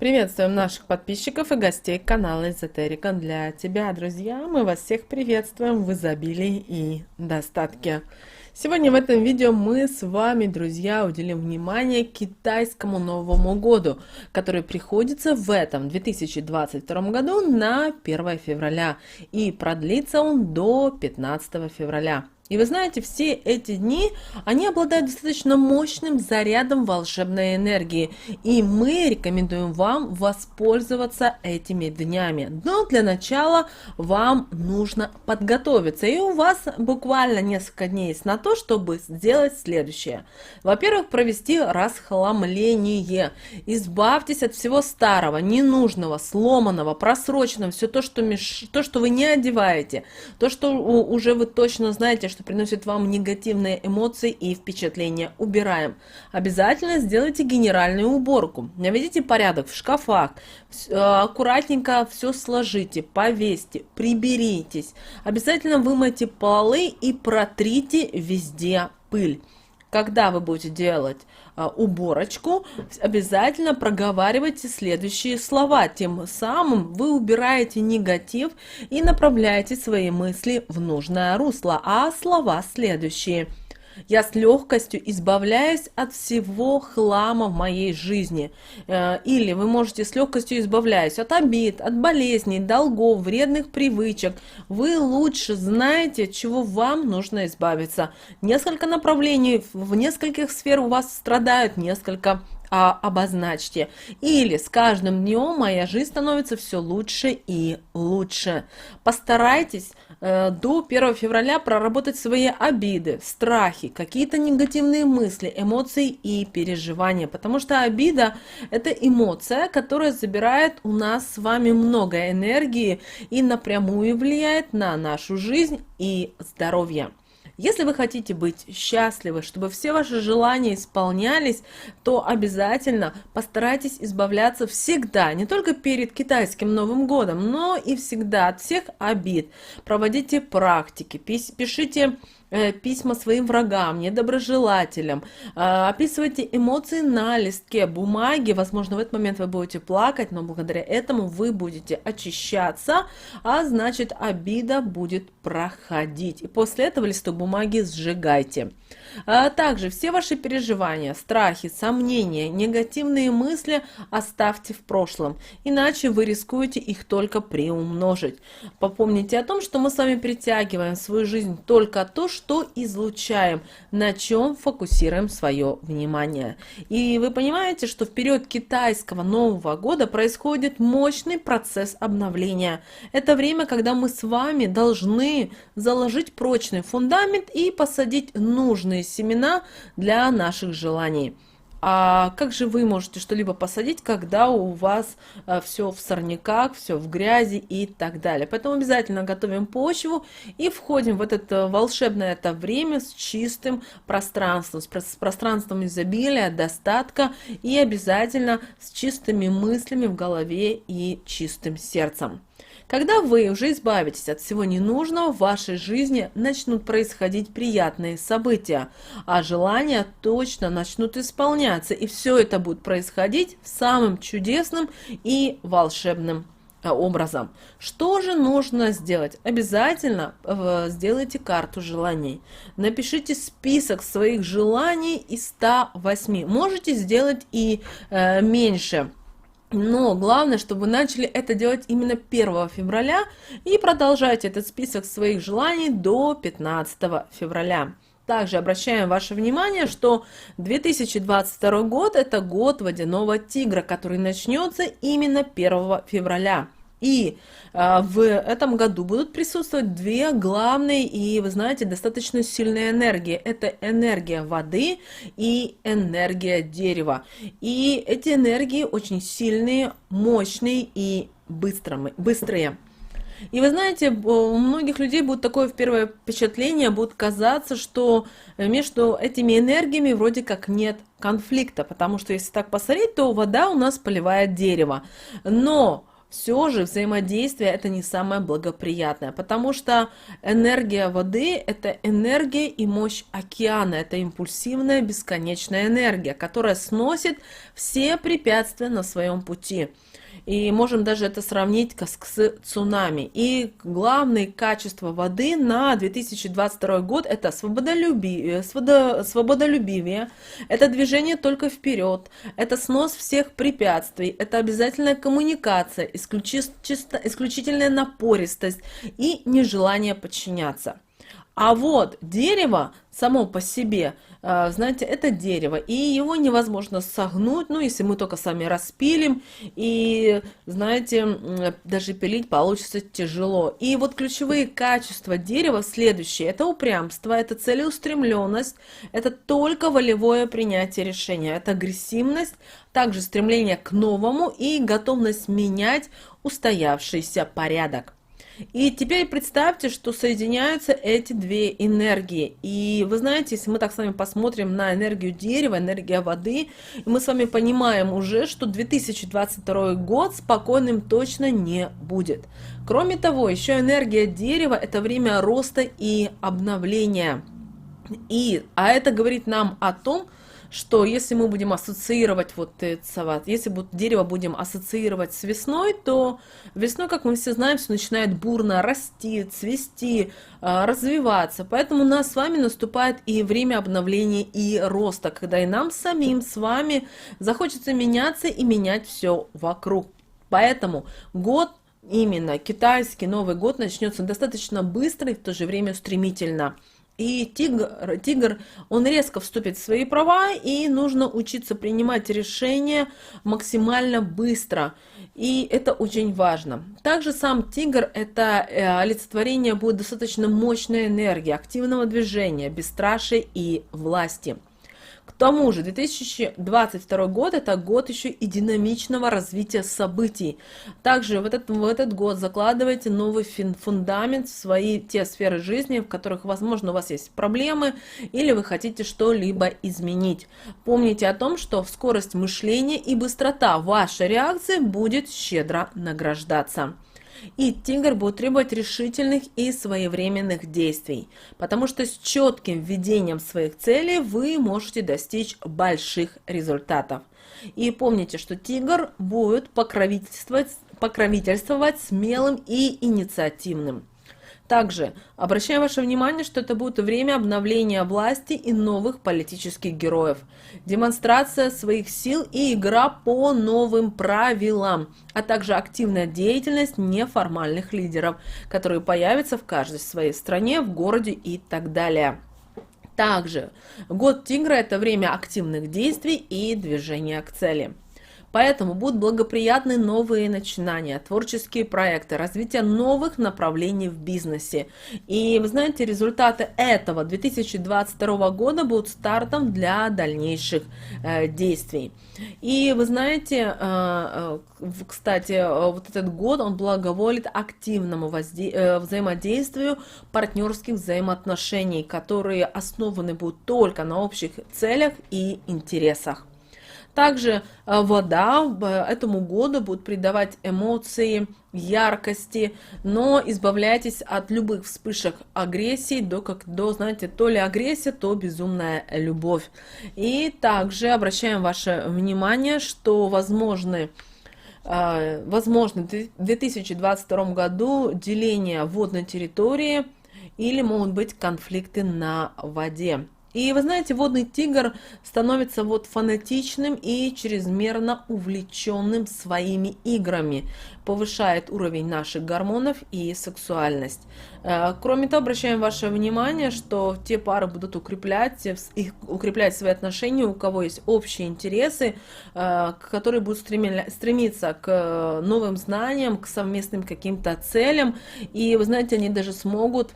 Приветствуем наших подписчиков и гостей канала Эзотерика для тебя, друзья. Мы вас всех приветствуем в изобилии и достатке. Сегодня в этом видео мы с вами, друзья, уделим внимание китайскому Новому году, который приходится в этом 2022 году на 1 февраля и продлится он до 15 февраля. И вы знаете, все эти дни, они обладают достаточно мощным зарядом волшебной энергии. И мы рекомендуем вам воспользоваться этими днями. Но для начала вам нужно подготовиться. И у вас буквально несколько дней есть на то, чтобы сделать следующее. Во-первых, провести расхламление. Избавьтесь от всего старого, ненужного, сломанного, просроченного. Все то, что вы не одеваете. То, что уже вы точно знаете, что приносит вам негативные эмоции и впечатления, убираем. Обязательно сделайте генеральную уборку. Наведите порядок в шкафах, аккуратненько все сложите, повесьте, приберитесь. Обязательно вымойте полы и протрите везде пыль. Когда вы будете делать уборочку, обязательно проговаривайте следующие слова. Тем самым вы убираете негатив и направляете свои мысли в нужное русло. А слова следующие. Я с легкостью избавляюсь от всего хлама в моей жизни. Или вы можете с легкостью избавляюсь от обид, от болезней, долгов, вредных привычек. Вы лучше знаете, от чего вам нужно избавиться. Несколько направлений в нескольких сфер у вас страдают, несколько обозначьте. Или с каждым днем моя жизнь становится все лучше и лучше. Постарайтесь до 1 февраля проработать свои обиды, страхи, какие-то негативные мысли, эмоции и переживания. Потому что обида – это эмоция, которая забирает у нас с вами много энергии и напрямую влияет на нашу жизнь и здоровье. Если вы хотите быть счастливы, чтобы все ваши желания исполнялись, то обязательно постарайтесь избавляться всегда, не только перед китайским Новым годом, но и всегда от всех обид. Проводите практики, пишите письма своим врагам, недоброжелателям, описывайте эмоции на листке бумаги. Возможно, в этот момент вы будете плакать, но благодаря этому вы будете очищаться, а значит, обида будет проходить. И после этого листок бумаги сжигайте. Также все ваши переживания, страхи, сомнения, негативные мысли оставьте в прошлом, иначе вы рискуете их только приумножить. Попомните о том, что мы с вами притягиваем в свою жизнь только то, что излучаем, на чем фокусируем свое внимание. И вы понимаете, что в период китайского Нового года происходит мощный процесс обновления. Это время, когда мы с вами должны заложить прочный фундамент и посадить нужные семена для наших желаний. А как же вы можете что-либо посадить, когда у вас все в сорняках, все в грязи и так далее? Поэтому обязательно готовим почву и входим в это волшебное время с чистым пространством, с пространством изобилия, достатка и обязательно с чистыми мыслями в голове и чистым сердцем. Когда вы уже избавитесь от всего ненужного, в вашей жизни начнут происходить приятные события, а желания точно начнут исполняться, и все это будет происходить самым чудесным и волшебным образом. Что же нужно сделать? Обязательно сделайте карту желаний. Напишите список своих желаний из 108. Можете сделать и меньше. Но главное, чтобы вы начали это делать именно 1 февраля и продолжайте этот список своих желаний до 15 февраля. Также обращаем ваше внимание, что 2022 год – это год водяного тигра, который начнется именно 1 февраля. И в этом году будут присутствовать две главные и, вы знаете, достаточно сильные энергии. Это энергия воды и энергия дерева. И эти энергии очень сильные, мощные и быстрые. И вы знаете, у многих людей будет такое первое впечатление, будет казаться, что между этими энергиями вроде как нет конфликта, потому что если так посмотреть, то вода у нас поливает дерево. Но все же взаимодействие это не самое благоприятное, потому что энергия воды это энергия и мощь океана, это импульсивная бесконечная энергия, которая сносит все препятствия на своем пути. И можем даже это сравнить с цунами. И главные качества воды на 2022 год это свободолюбивее, это движение только вперед, это снос всех препятствий, это обязательная коммуникация, исключительная напористость и нежелание подчиняться. А вот дерево само по себе, знаете, это дерево, и его невозможно согнуть, ну, если мы только сами распилим, и, знаете, даже пилить получится тяжело. И вот ключевые качества дерева следующие. Это упрямство, это целеустремленность, это только волевое принятие решения, это агрессивность, также стремление к новому и готовность менять устоявшийся порядок. И теперь представьте, что соединяются эти две энергии. И вы знаете, если мы так с вами посмотрим на энергию дерева, энергию воды, мы с вами понимаем уже, что 2022 год спокойным точно не будет. Кроме того, еще энергия дерева – это время роста и обновления. А это говорит нам о том, что если мы будем ассоциировать если дерево будем ассоциировать с весной, то весной, как мы все знаем, все начинает бурно расти, цвести, развиваться. Поэтому у нас с вами наступает и время обновления и роста, когда и нам самим с вами захочется меняться и менять все вокруг. Поэтому именно китайский Новый год начнется достаточно быстро и в то же время стремительно. И тигр, он резко вступит в свои права, и нужно учиться принимать решения максимально быстро. И это очень важно. Также сам тигр – это олицетворение будет достаточно мощной энергии, активного движения, бесстрашия и власти. К тому же 2022 год – это год еще и динамичного развития событий. Также в этот год закладывайте новый фундамент в те сферы жизни, в которых, возможно, у вас есть проблемы или вы хотите что-либо изменить. Помните о том, что скорость мышления и быстрота вашей реакции будет щедро награждаться. И тигр будет требовать решительных и своевременных действий, потому что с четким введением своих целей вы можете достичь больших результатов. И помните, что тигр будет покровительствовать смелым и инициативным. Также обращаю ваше внимание, что это будет время обновления власти и новых политических героев, демонстрация своих сил и игра по новым правилам, а также активная деятельность неформальных лидеров, которые появятся в каждой своей стране, в городе и так далее. Также год тигра – это время активных действий и движения к цели. Поэтому будут благоприятны новые начинания, творческие проекты, развитие новых направлений в бизнесе. И вы знаете, результаты этого 2022 года будут стартом для дальнейших действий. И вы знаете, кстати, вот этот год он благоволит активному взаимодействию партнерских взаимоотношений, которые основаны будут только на общих целях и интересах. Также вода этому году будет придавать эмоции, яркости, но избавляйтесь от любых вспышек агрессии, знаете, то ли агрессия, то безумная любовь. И также обращаем ваше внимание, что возможно в 2022 году деление водной территории или могут быть конфликты на воде. И вы знаете, водный тигр становится фанатичным и чрезмерно увлеченным своими играми, повышает уровень наших гормонов и сексуальность. Кроме того, обращаем ваше внимание, что те пары будут укреплять свои отношения, у кого есть общие интересы, которые будут стремиться к новым знаниям, к совместным каким-то целям. И вы знаете, они даже смогут,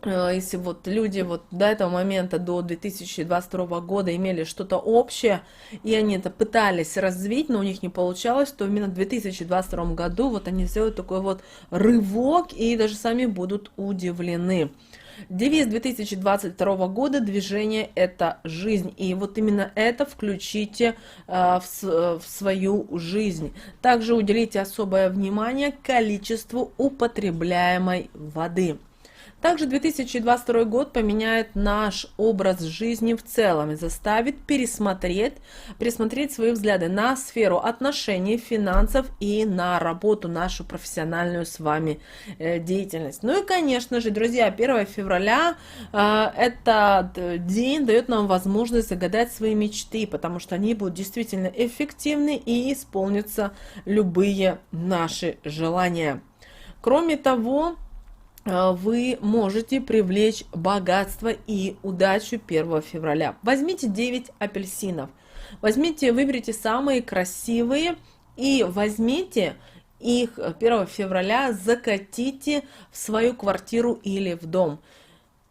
если люди до этого момента, до 2022 года имели что-то общее, и они это пытались развить, но у них не получалось, то именно в 2022 году они сделают такой рывок и даже сами будут удивлены. Девиз 2022 года «Движение – это жизнь». И вот именно это включите в свою жизнь. Также уделите особое внимание количеству употребляемой воды. Также 2022 год поменяет наш образ жизни в целом и заставит пересмотреть свои взгляды на сферу отношений, финансов и на работу, нашу профессиональную с вами деятельность. Ну и, конечно же, друзья, 1 февраля этот день дает нам возможность загадать свои мечты, потому что они будут действительно эффективны и исполнятся любые наши желания. Кроме того, вы можете привлечь богатство и удачу 1 февраля. Возьмите 9 апельсинов. Выберите самые красивые и возьмите их 1 февраля, закатите в свою квартиру или в дом.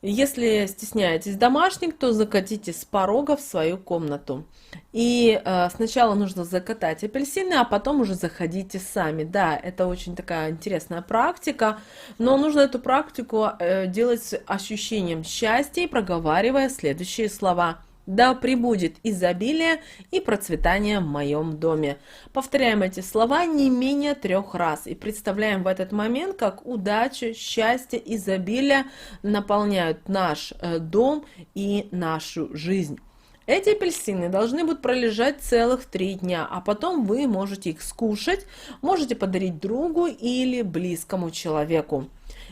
Если стесняетесь домашних, то закатите с порога в свою комнату. И сначала нужно закатать апельсины, а потом уже заходите сами. Да, это очень такая интересная практика, но нужно эту практику делать с ощущением счастья и проговаривая следующие слова. Да пребудет изобилие и процветание в моем доме. Повторяем эти слова не менее 3 раз и представляем в этот момент, как удача, счастье, изобилие наполняют наш дом и нашу жизнь. Эти апельсины должны будут пролежать целых 3 дня, а потом вы можете их скушать, можете подарить другу или близкому человеку.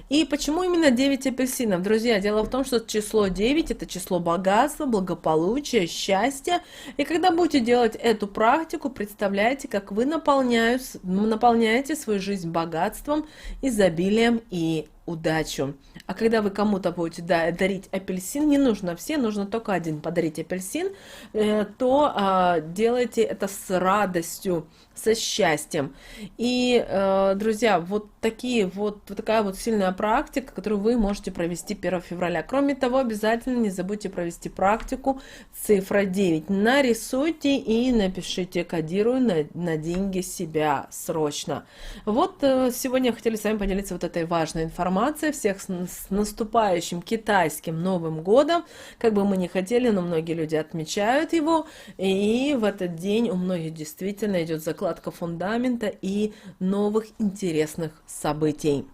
И почему именно 9 апельсинов? Друзья, дело в том, что число 9 – это число богатства, благополучия, счастья. И когда будете делать эту практику, представляете, как вы наполняете свою жизнь богатством, изобилием и удачу. А когда вы кому-то будете дарить апельсин, не нужно все, нужно только один подарить апельсин, то делайте это с радостью, со счастьем. И, друзья, вот такая вот сильная практика, которую вы можете провести 1 февраля. Кроме того, обязательно не забудьте провести практику цифра 9. Нарисуйте и напишите «Кодирую на деньги себя срочно». Вот сегодня хотели с вами поделиться вот этой важной информацией. Всех с наступающим китайским Новым годом. Как бы мы ни хотели, но многие люди отмечают его. И в этот день у многих действительно идет закладка фундамента и новых интересных событий.